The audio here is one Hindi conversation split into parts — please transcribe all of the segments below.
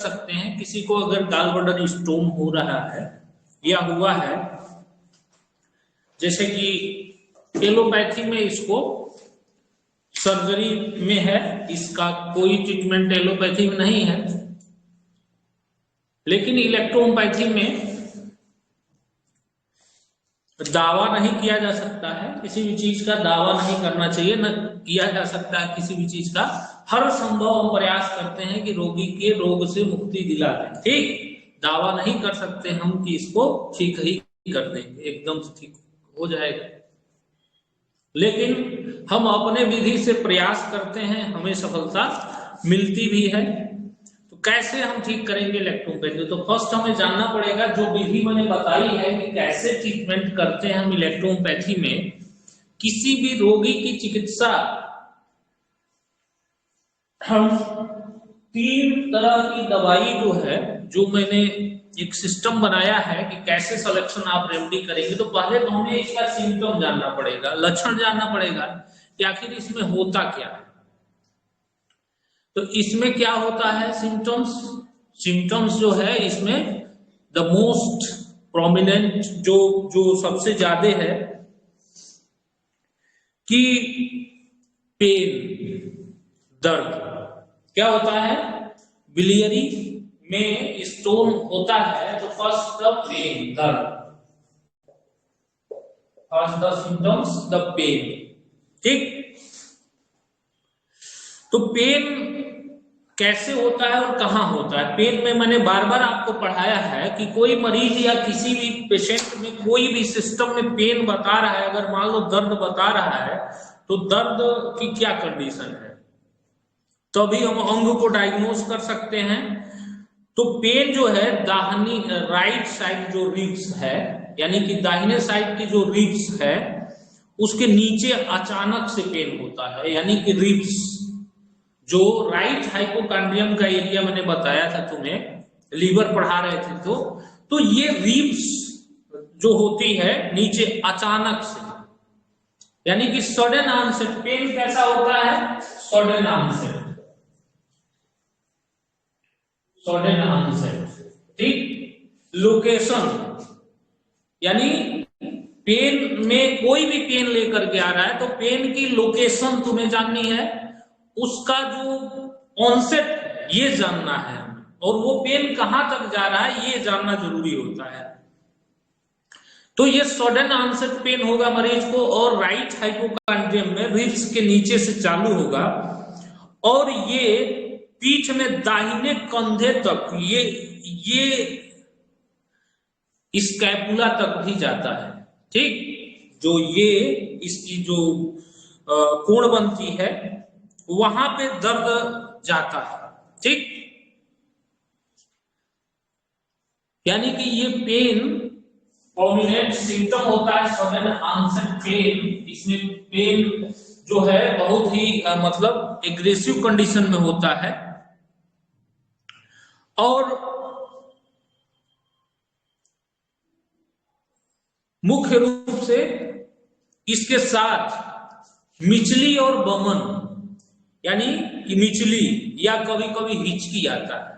सकते हैं किसी को अगर गॉलब्लैडर स्टोन हो रहा है या हुआ है, जैसे कि एलोपैथी में इसको सर्जरी में है, इसका कोई ट्रीटमेंट एलोपैथी में नहीं है, लेकिन इलेक्ट्रोपैथी में दावा नहीं किया जा सकता है, किसी भी चीज का दावा नहीं करना चाहिए, न किया जा सकता है किसी भी चीज का। हर संभव हम प्रयास करते हैं कि रोगी के रोग से मुक्ति दिला दें, ठीक। दावा नहीं कर सकते हम कि इसको ठीक ही कर देंगे, एकदम से ठीक हो जाएगा, लेकिन हम अपने विधि से प्रयास करते हैं, हमें सफलता मिलती भी है। तो कैसे हम ठीक करेंगे इलेक्ट्रोपैथी? तो फर्स्ट हमें जानना पड़ेगा, जो विधि मैंने बताई है कि कैसे ट्रीटमेंट करते हैं हम इलेक्ट्रोपैथी में, किसी भी रोगी की चिकित्सा हम 3 तरह की दवाई जो है, जो मैंने एक सिस्टम बनाया है कि कैसे सिलेक्शन आप रेमेडी करेंगे। तो पहले तो हमें इसका सिम्टम जानना पड़ेगा, लक्षण जानना पड़ेगा कि आखिर इसमें होता क्या है। तो इसमें क्या होता है, सिम्टम्स जो है इसमें द मोस्ट प्रोमिनेंट जो सबसे ज्यादा है कि पेन, दर्द। क्या होता है, बिलियरी में स्टोन होता है तो फर्स्ट द पेन, दर्द, first the symptoms the pain, ठीक। तो पेन कैसे होता है और कहां होता है? पेन में मैंने बार बार आपको पढ़ाया है कि कोई मरीज या किसी भी पेशेंट में कोई भी सिस्टम में पेन बता रहा है, अगर मान लो दर्द बता रहा है, तो दर्द की क्या कंडीशन है, तभी हम अंग को डायग्नोज कर सकते हैं। तो पेन जो है दाहिनी राइट साइड जो रिब्स है, यानी कि दाहिने साइड की जो रिब्स है उसके नीचे अचानक से पेन होता है, यानी कि रिब्स जो राइट हाइपोकॉन्ड्रियम का एरिया मैंने बताया था तुम्हें, लीवर पढ़ा रहे थे तो ये रिब्स जो होती है नीचे अचानक से, यानी कि सडन ऑनसेट। पेन कैसा होता है, सडन ऑनसेट, सडन ऑनसेट, ठीक। लोकेशन, यानी पेन में कोई भी पेन लेकर के आ रहा है तो पेन की लोकेशन तुम्हें जाननी है, उसका जो ऑनसेट ये जानना है, और वो पेन कहां तक जा रहा है ये जानना जरूरी होता है। तो ये सडन ऑनसेट पेन होगा मरीज को, और राइट हाइपोकॉन्ड्रियम में रिब्स के नीचे से चालू होगा, और ये पीठ में दाहिने कंधे तक, ये स्कैपुला तक भी जाता है, ठीक। जो ये इसकी जो कोण बनती है वहां पे दर्द जाता है, ठीक। यानी कि ये पेन प्रोमिनेंट सिम्टम होता है सडन ऑनसेट पेन। इसमें पेन जो है बहुत ही मतलब एग्रेसिव कंडीशन में होता है, और मुख्य रूप से इसके साथ मिचली और बमन, यानी कि मिचली या कभी कभी हिचकी आता है,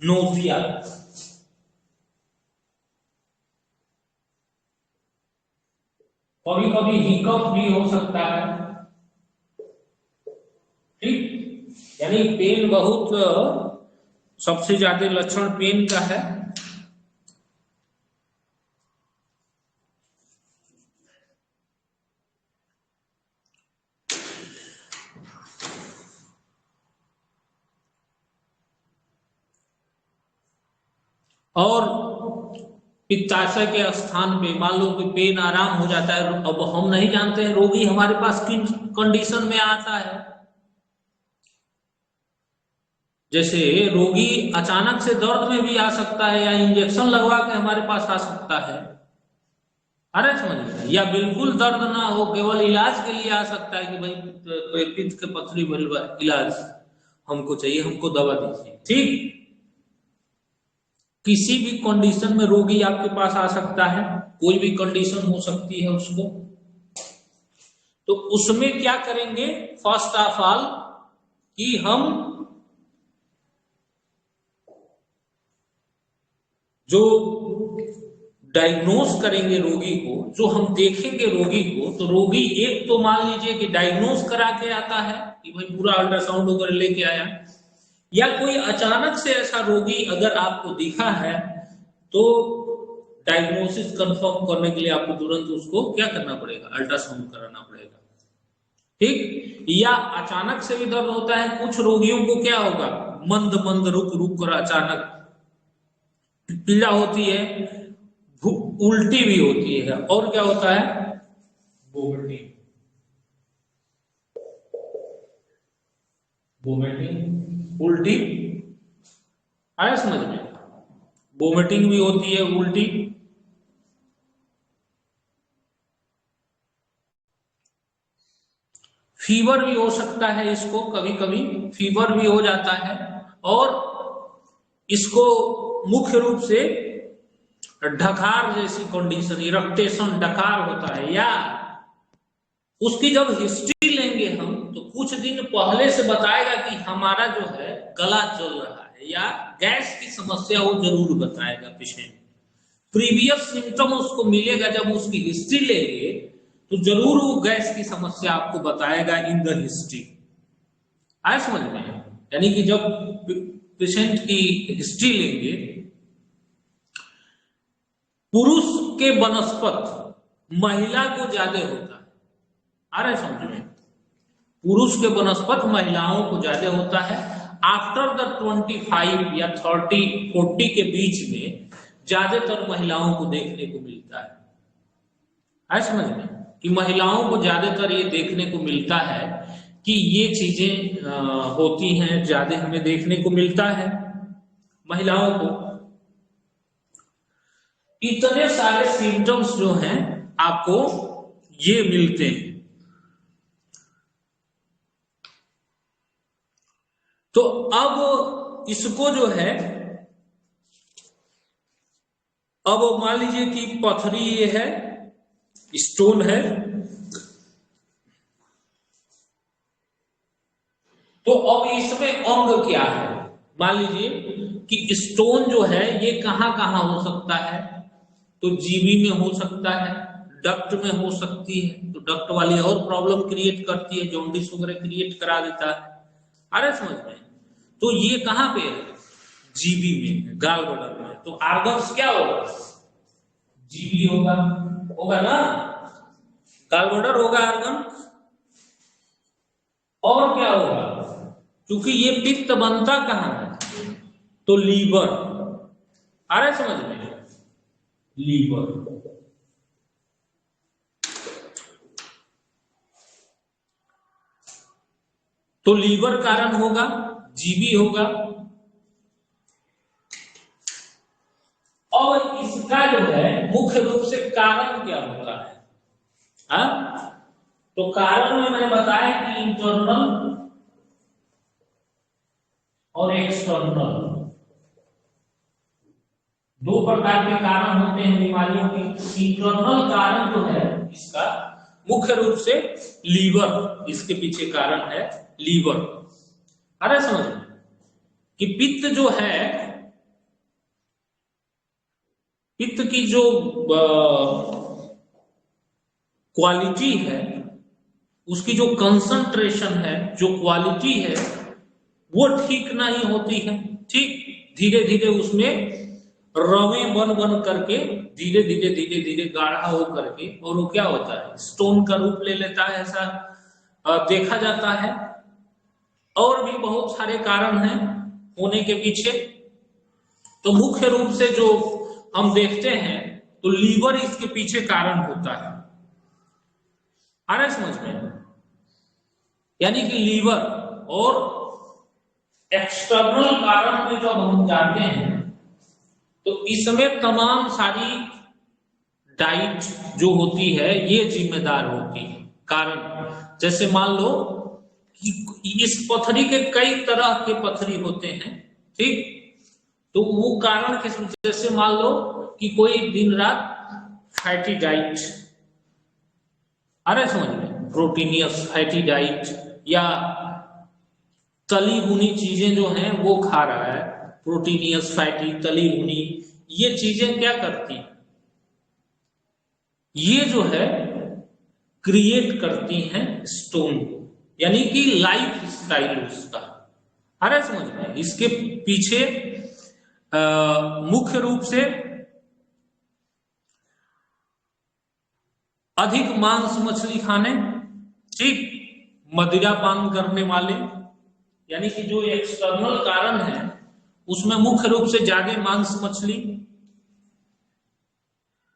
नोजिया, कभी कभी हिकअप भी हो सकता है, ठीक। यानी पेन बहुत सबसे ज्यादा लक्षण पेन का है। और पित्ताशय के स्थान पे मान लो कि पेन आराम हो जाता है, अब हम नहीं जानते हैं रोगी हमारे पास किन कंडीशन में आता है। जैसे रोगी अचानक से दर्द में भी आ सकता है, या इंजेक्शन लगवा के हमारे पास आ सकता है, अरे समझिए, या बिल्कुल दर्द ना हो, केवल इलाज के लिए आ सकता है कि भाई पित्त के पथरी इलाज हमको चाहिए, हमको दवा दीजिए, ठीक। किसी भी कंडीशन में रोगी आपके पास आ सकता है, कोई भी कंडीशन हो सकती है उसको। तो उसमें क्या करेंगे, फर्स्ट ऑफ ऑल कि हम जो डायग्नोज करेंगे रोगी को, जो हम देखेंगे रोगी को, तो रोगी एक तो मान लीजिए कि डायग्नोज करा के आता है कि भाई पूरा अल्ट्रासाउंड वगैरह लेके आया, या कोई अचानक से ऐसा रोगी अगर आपको दिखा है तो डायग्नोसिस कंफर्म करने के लिए आपको तुरंत उसको क्या करना पड़ेगा, अल्ट्रासाउंड कराना पड़ेगा। ठीक, या अचानक से भी दर्द होता है, कुछ रोगियों को क्या होगा, मंद मंद रुक रुक कर अचानक पीड़ा होती है, उल्टी भी होती है, और क्या होता है, वोमिटिंग, उल्टी, आया समझ में, वोमिटिंग भी होती है, उल्टी। फीवर भी हो सकता है, इसको कभी कभी फीवर भी हो जाता है, और इसको मुख्य रूप से डकार जैसी कंडीशन, इरेक्टेशन, डकार होता है, या उसकी जब हिस्ट्री लेंगे हम तो कुछ दिन पहले से बताएगा कि हमारा जो है गला जल रहा है या गैस की समस्या, वो जरूर बताएगा पेशेंट। प्रीवियस सिम्टम उसको मिलेगा, जब उसकी हिस्ट्री लेंगे तो जरूर वो गैस की समस्या आपको बताएगा इन द हिस्ट्री। आया समझ में? यानी कि जब पेशेंट की हिस्ट्री लेंगे, पुरुष के बनस्पत महिला को ज्यादा होता है, आ रहा है समझ में, पुरुष के बनस्पत महिलाओं को ज्यादा होता है। आफ्टर द 25 या 30-40 के बीच में ज्यादातर महिलाओं को देखने को मिलता है। आया समझ में कि महिलाओं को ज्यादातर ये देखने को मिलता है कि ये चीजें होती हैं, ज्यादा हमें देखने को मिलता है महिलाओं को। इतने सारे सिम्टम्स जो हैं आपको ये मिलते हैं। तो अब इसको जो है, अब मान लीजिए कि पथरी ये है, स्टोन है, तो अब इसमें अंग क्या है, मान लीजिए कि स्टोन जो है ये कहां कहां हो सकता है, तो जीबी में हो सकता है, डक्ट में हो सकती है, तो डक्ट वाली और प्रॉब्लम क्रिएट करती है, जॉन्डिस वगैरह क्रिएट करा देता है। अरे समझ में, तो ये कहां पे है, जीबी में, गाल ब्लैडर में, तो आर्गन्स क्या होगा, जीबी होगा, होगा ना, गाल ब्लैडर होगा आर्गन, और क्या होगा, क्योंकि ये पित्त बनता कहां है, तो लीवर, आ रहा है समझ में, लीवर। तो लीवर कारण होगा, जीबी होगा, और इसका जो है मुख्य रूप से कारण क्या होता है, तो कारण में मैंने बताया कि इंटरनल और एक्सटर्नल दो प्रकार के कारण होते हैं बीमारियों के। इंटरनल कारण जो है इसका मुख्य रूप से लीवर, इसके पीछे कारण है लीवर। अरे समझ कि पित्त जो है, पित्त की जो क्वालिटी है, उसकी जो कंसंट्रेशन है, जो क्वालिटी है, वो ठीक नहीं होती है। ठीक, धीरे धीरे उसमें रवे बन बन करके धीरे धीरे धीरे धीरे गाढ़ा हो करके, और वो क्या होता है, स्टोन का रूप ले लेता है, ऐसा देखा जाता है। और भी बहुत सारे कारण हैं होने के पीछे, तो मुख्य रूप से जो हम देखते हैं तो लीवर इसके पीछे कारण होता है। आ रहा है समझ में, यानी कि लीवर। और एक्सटर्नल कारण में जब हम जाते हैं तो इसमें तमाम सारी डाइट जो होती है ये जिम्मेदार होती है कारण। जैसे मान लो कि इस पथरी के कई तरह के पथरी होते हैं, ठीक, तो वो कारण किस, जैसे मान लो कि कोई दिन रात फैटी डाइट, आ रहा है समझ में, प्रोटीनियस फैटी डाइट या तली भुनी चीजें जो हैं वो खा रहा है, प्रोटीनियस फैटी तली भुनी, ये चीजें क्या करती हैं, ये जो है क्रिएट करती हैं स्टोन को, यानी कि लाइफ स्टाइल उसका। आ रहा है समझ में? इसके पीछे मुख्य रूप से अधिक मांस मछली खाने, ठीक, मदिरा पान करने वाले, यानी कि जो एक्सटर्नल कारण है उसमें मुख्य रूप से ज्यादा मांस मछली।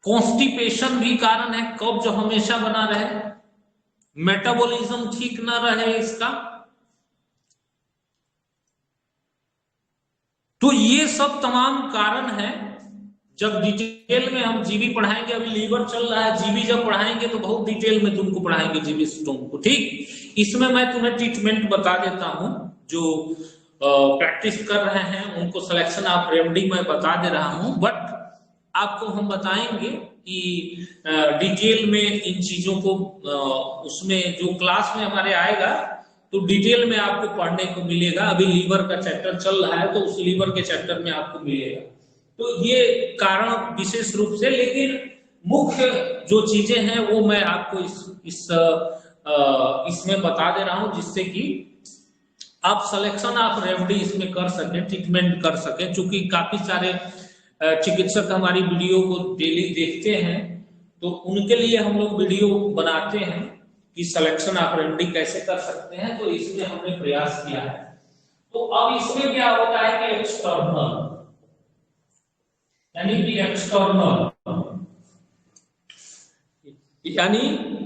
कॉन्स्टिपेशन भी कारण है, कब्ज हमेशा बना रहे, मेटाबॉलिज्म ठीक ना रहे इसका। तो ये सब तमाम कारण है। जब डिटेल में हम जीबी पढ़ाएंगे, अभी लीवर चल रहा है, जीबी जब पढ़ाएंगे तो बहुत डिटेल में तुमको पढ़ाएंगे जीबी स्टोन को, ठीक। इसमें मैं तुम्हें ट्रीटमेंट बता देता हूं, जो प्रैक्टिस कर रहे हैं उनको सिलेक्शन ऑफ रेमेडी मैं बता दे रहा हूं, बट आपको हम बताएंगे कि डिटेल में इन चीजों को, उसमें जो क्लास में हमारे आएगा तो डिटेल में आपको पढ़ने को मिलेगा। अभी लीवर का चैप्टर चल रहा है तो उस लीवर के चैप्टर में आपको मिलेगा। तो ये कारण विशेष रूप से, लेकिन मुख्य जो चीजें हैं वो मैं आपको इसमें बता दे रहा हूं, जिससे कि आप सिलेक्शन ऑफ रेमेडी इसमें कर सके, ट्रीटमेंट कर सके। चूंकि काफी सारे चिकित्सक हमारी वीडियो को डेली देखते हैं, तो उनके लिए हम लोग वीडियो बनाते हैं कि सिलेक्शन ऑफ रेमेडी कैसे कर सकते हैं, तो इसमें हमने प्रयास किया है। तो अब इसमें क्या होता है कि एक्सटर्नल, यानी कि एक्सटर्नल यानी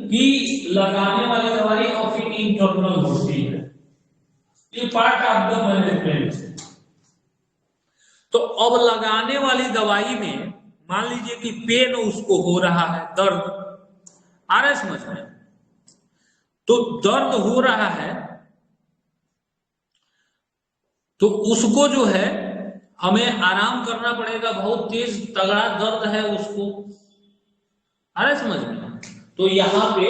कि लगाने वाली दवाई और फिर इंटरनल होती है, ये पार्ट ऑफ द मैनेजमेंट। तो अब लगाने वाली दवाई में मान लीजिए कि पेन उसको हो रहा है, दर्द आ रहा है समझ में, तो दर्द हो रहा है तो उसको जो है हमें आराम करना पड़ेगा, बहुत तेज तगड़ा दर्द है उसको, आ रहा है समझ में। तो यहां पे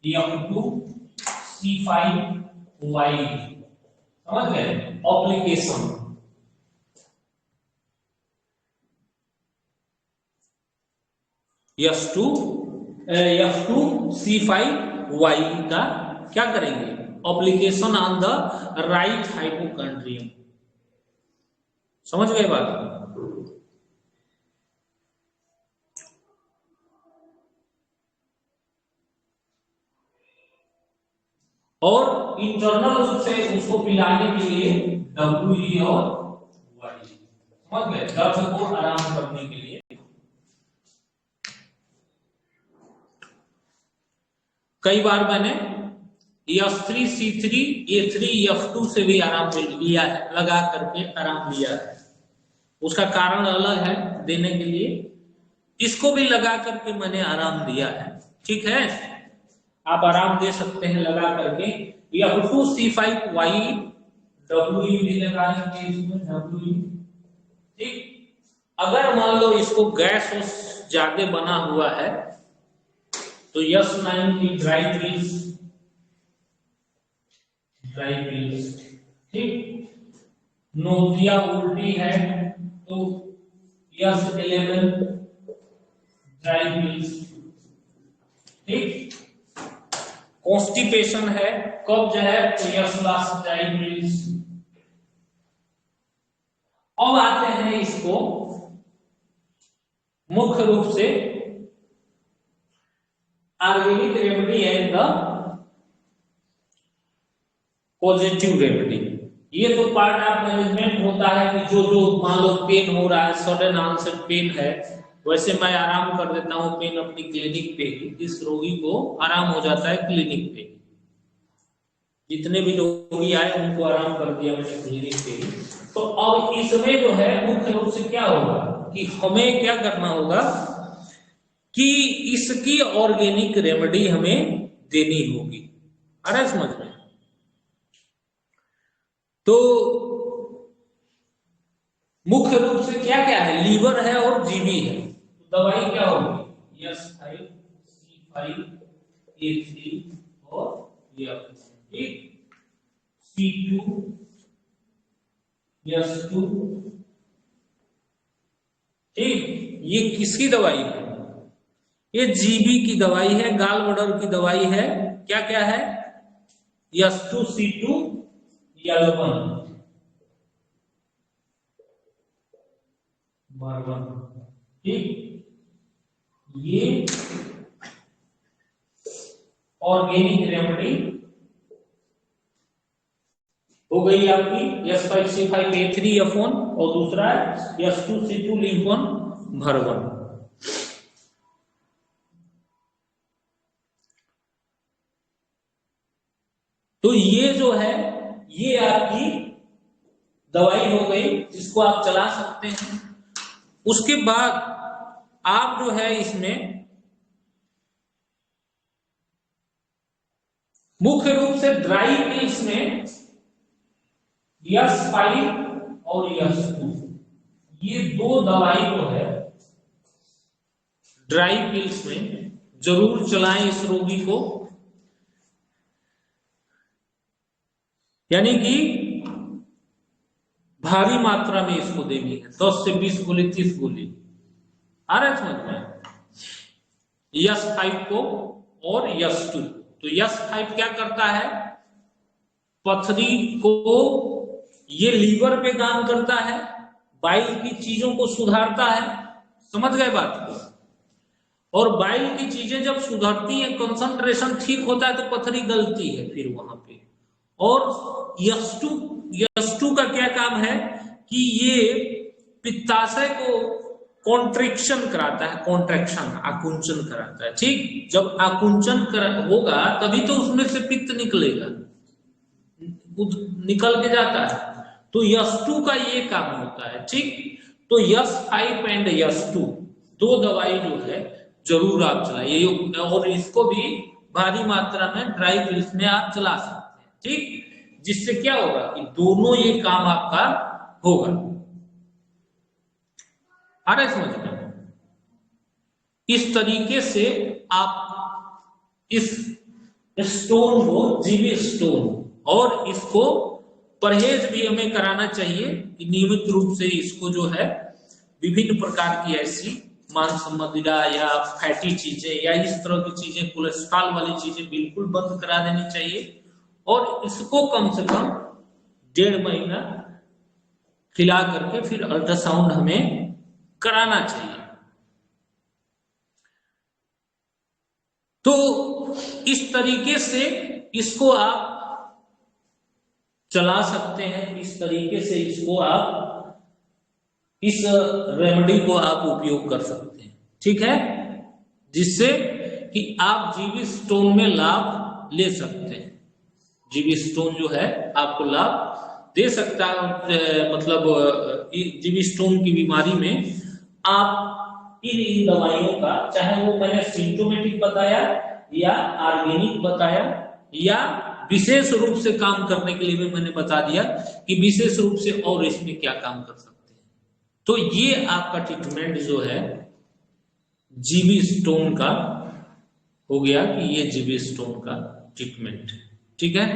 F2C5Y समझ गए, एप्लीकेशन F2C5Y का क्या करेंगे, application on the right hypochondrium. समझ गए बात? और इंटरनल रूप से उसको पिलाने के लिए WE और YE, समझ गए, दर्द को आराम करने के लिए। कई बार मैंने F3C3A3F2 से भी आराम लिया है, लगा करके आराम लिया है, उसका कारण अलग है देने के लिए। इसको भी लगा करके मैंने आराम दिया है, ठीक है, आप आराम दे सकते हैं लगा करके। F2C5Y WE भी लगाएंगे इसमें, WE, ठीक। अगर मान लो इसको गैस ज्यादा बना हुआ है तो S9 की ड्राई पिल्स, ठीक। नोजिया उल्टी है तो S11 ड्राई पिल्स, ठीक। कॉन्स्टिपेशन है, कब्ज है तो S10 ड्राई पिल्स। अब आते हैं इसको मुख्य रूप से organic remedy and the positive remedy. ये तो पार्ट ऑफ मैनेजमेंट होता है कि जो जो मान लो पेन हो रहा है, सडन ऑनसेट पेन है, वैसे मैं आराम कर देता हूं पेन अपनी क्लिनिक पे ही, इस रोगी को आराम हो जाता है क्लिनिक पे। जितने भी रोगी आए उनको आराम कर दिया मैंने क्लिनिक पे ही। तो अब इसमें जो है मुख्य रूप से क्या होगा कि हमें क्या करना होगा कि इसकी ऑर्गेनिक रेमेडी हमें देनी होगी, अरे समझ में। तो मुख्य रूप से क्या क्या है, लीवर है और जीबी है, तो दवाई क्या होगी S5C5A3 और ठीक, C2 S2 ठीक, ये किसकी दवाई है? ये जीबी की दवाई है, गाल ब्लैडर की दवाई है। क्या क्या है? S2C2 L1 बार, ठीक। ये ऑर्गेनिक रेमेडी हो गई आपकी S5C5A3F1 और दूसरा है S2C2 L1 भरवन। तो ये जो है ये आपकी दवाई हो गई जिसको आप चला सकते हैं। उसके बाद आप जो है इसमें मुख्य रूप से ड्राई पिल्स में S5 और S2 ये दो दवाई जो है ड्राई पिल्स में जरूर चलाएं इस रोगी को, यानी कि भारी मात्रा में इसको देनी है, 10 से 20 गोली 30 गोली। आ रहा है समझ में? S5 को और S2। तो S5 क्या करता है? पथरी को, ये लीवर पे काम करता है, बाइल की चीजों को सुधारता है। समझ गए बात को? और बाइल की चीजें जब सुधरती हैं, कंसंट्रेशन ठीक होता है, तो पथरी गलती है फिर वहां पे। और S2 का क्या काम है कि ये पित्ताशय को कॉन्ट्रैक्शन कराता है, कॉन्ट्रैक्शन आकुंचन कराता है। ठीक, जब आकुंचन होगा तभी तो उसमें से पित्त निकलेगा, निकल के जाता है। तो S2 का ये काम होता है। ठीक, तो S5 एंड S2 दो दवाई जो है जरूर आप चलाइए, और इसको भी भारी मात्रा में ड्राई पिल्स में आप चला सकते हैं। ठीक, जिससे क्या होगा कि दोनों ये काम आपका होगा। आ रहा है समझ में? इस तरीके से आप इस स्टोन को, जीवी स्टोन, और इसको परहेज भी हमें कराना चाहिए कि नियमित रूप से इसको जो है विभिन्न प्रकार की ऐसी मांस, मदिरा या फैटी चीजें या इस तरह की चीजें, कोलेस्ट्रॉल वाली चीजें बिल्कुल बंद करा देनी चाहिए। और इसको कम से कम 1.5 महीना खिला करके फिर अल्ट्रासाउंड हमें कराना चाहिए। तो इस तरीके से इसको आप चला सकते हैं, इस तरीके से इसको आप, इस रेमेडी को आप उपयोग कर सकते हैं। ठीक है, जिससे कि आप जीवी स्टोन में लाभ ले सकते हैं। जीवी स्टोन जो है आपको लाभ दे सकता है, मतलब जीवी स्टोन की बीमारी में आप इन दवाइयों का, चाहे वो मैंने सिम्टोमेटिक बताया या ऑर्गेनिक बताया या विशेष रूप से काम करने के लिए भी मैंने बता दिया कि विशेष रूप से और इसमें क्या काम कर सकते हैं। तो ये आपका ट्रीटमेंट जो है जीवी स्टोन का हो गया कि ये जीवी स्टोन का ट्रीटमेंट। ठीक है।